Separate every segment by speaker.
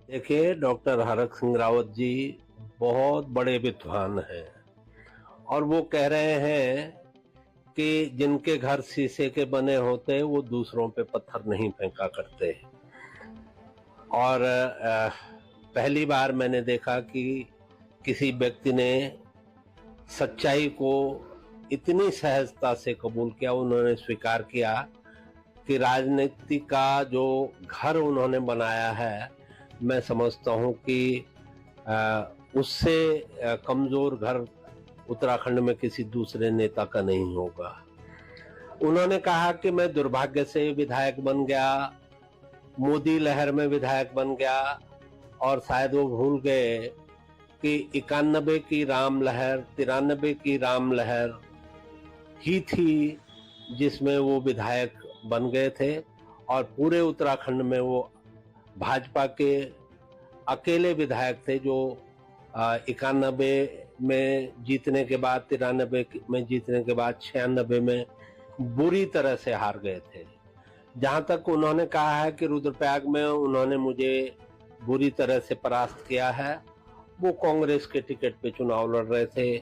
Speaker 1: देखिए, डॉक्टर हरक सिंह रावत जी बहुत बड़े विद्वान हैं और वो कह रहे हैं कि जिनके घर शीशे के बने होते हैं वो दूसरों पे पत्थर नहीं फेंका करते। और पहली बार मैंने देखा कि किसी व्यक्ति ने सच्चाई को इतनी सहजता से कबूल किया, उन्होंने स्वीकार किया कि राजनीति का जो घर उन्होंने बनाया है, मैं समझता हूँ कि उससे कमजोर घर उत्तराखंड में किसी दूसरे नेता का नहीं होगा। उन्होंने कहा कि मैं दुर्भाग्य से विधायक बन गया, मोदी लहर में विधायक बन गया, और शायद वो भूल गए कि 91 की राम लहर, 93 की राम लहर ही थी जिसमें वो विधायक बन गए थे और पूरे उत्तराखंड में वो भाजपा के अकेले विधायक थे जो 91 में जीतने के बाद, 93 में जीतने के बाद 96 में बुरी तरह से हार गए थे। जहां तक उन्होंने कहा है कि रुद्रप्रयाग में उन्होंने मुझे बुरी तरह से परास्त किया है, वो कांग्रेस के टिकट पे चुनाव लड़ रहे थे,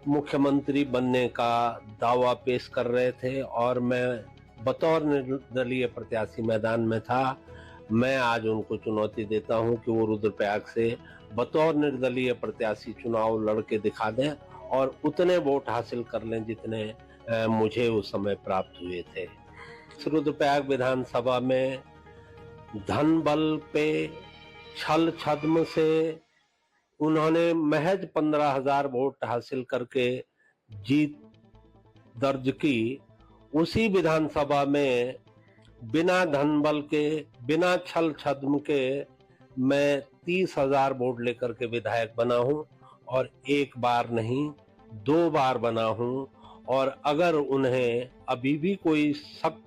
Speaker 1: मुख्यमंत्री बनने का दावा पेश कर रहे थे और मैं बतौर निर्दलीय प्रत्याशी मैदान में था। मैं आज उनको चुनौती देता हूं कि वो रुद्रप्रयाग से बतौर निर्दलीय प्रत्याशी चुनाव लड़के दिखा दें और उतने वोट हासिल कर लें जितने मुझे उस समय प्राप्त हुए थे। रुद्रप्रयाग विधानसभा में धन बल पे, छल छद्म से उन्होंने महज 15,000 वोट हासिल करके जीत दर्ज की। उसी विधानसभा में बिना धन बल के, बिना छल छद्म के मैं 30,000 वोट लेकर के विधायक बना हूं और एक बार नहीं 2 बार बना हूं। और अगर उन्हें अभी भी कोई शक,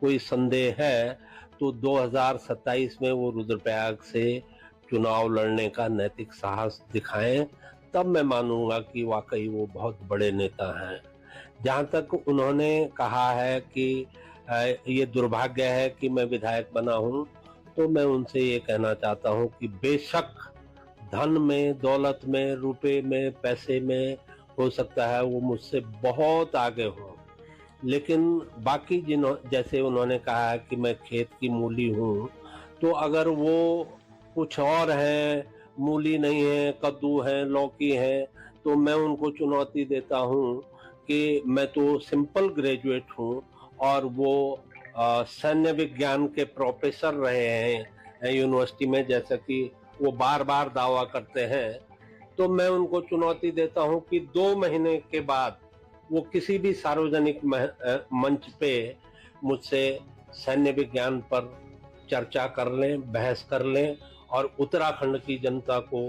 Speaker 1: कोई संदेह है तो 2027 में वो रुद्रप्रयाग से चुनाव लड़ने का नैतिक साहस दिखाएं, तब मैं मानूंगा कि वाकई वो बहुत बड़े नेता हैं। जहां तक उन्होंने कहा है कि ये दुर्भाग्य है कि मैं विधायक बना हूं, तो मैं उनसे ये कहना चाहता हूं कि बेशक धन में, दौलत में, रुपए में, पैसे में हो सकता है वो मुझसे बहुत आगे हो, लेकिन बाकी जैसे उन्होंने कहा है कि मैं खेत की मूली हूं, तो अगर वो कुछ और है, मूली नहीं है, कद्दू है, लौकी है, तो मैं उनको चुनौती देता हूं कि मैं तो सिंपल ग्रेजुएट हूं और वो सैन्य विज्ञान के प्रोफेसर रहे हैं यूनिवर्सिटी में, जैसा कि वो बार बार दावा करते हैं। तो मैं उनको चुनौती देता हूं कि 2 महीने के बाद वो किसी भी सार्वजनिक मंच पे मुझसे सैन्य विज्ञान पर चर्चा कर लें, बहस कर लें और उत्तराखंड की जनता को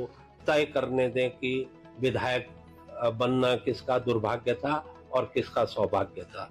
Speaker 1: तय करने दें कि विधायक बनना किसका दुर्भाग्य था और किसका सौभाग्य था।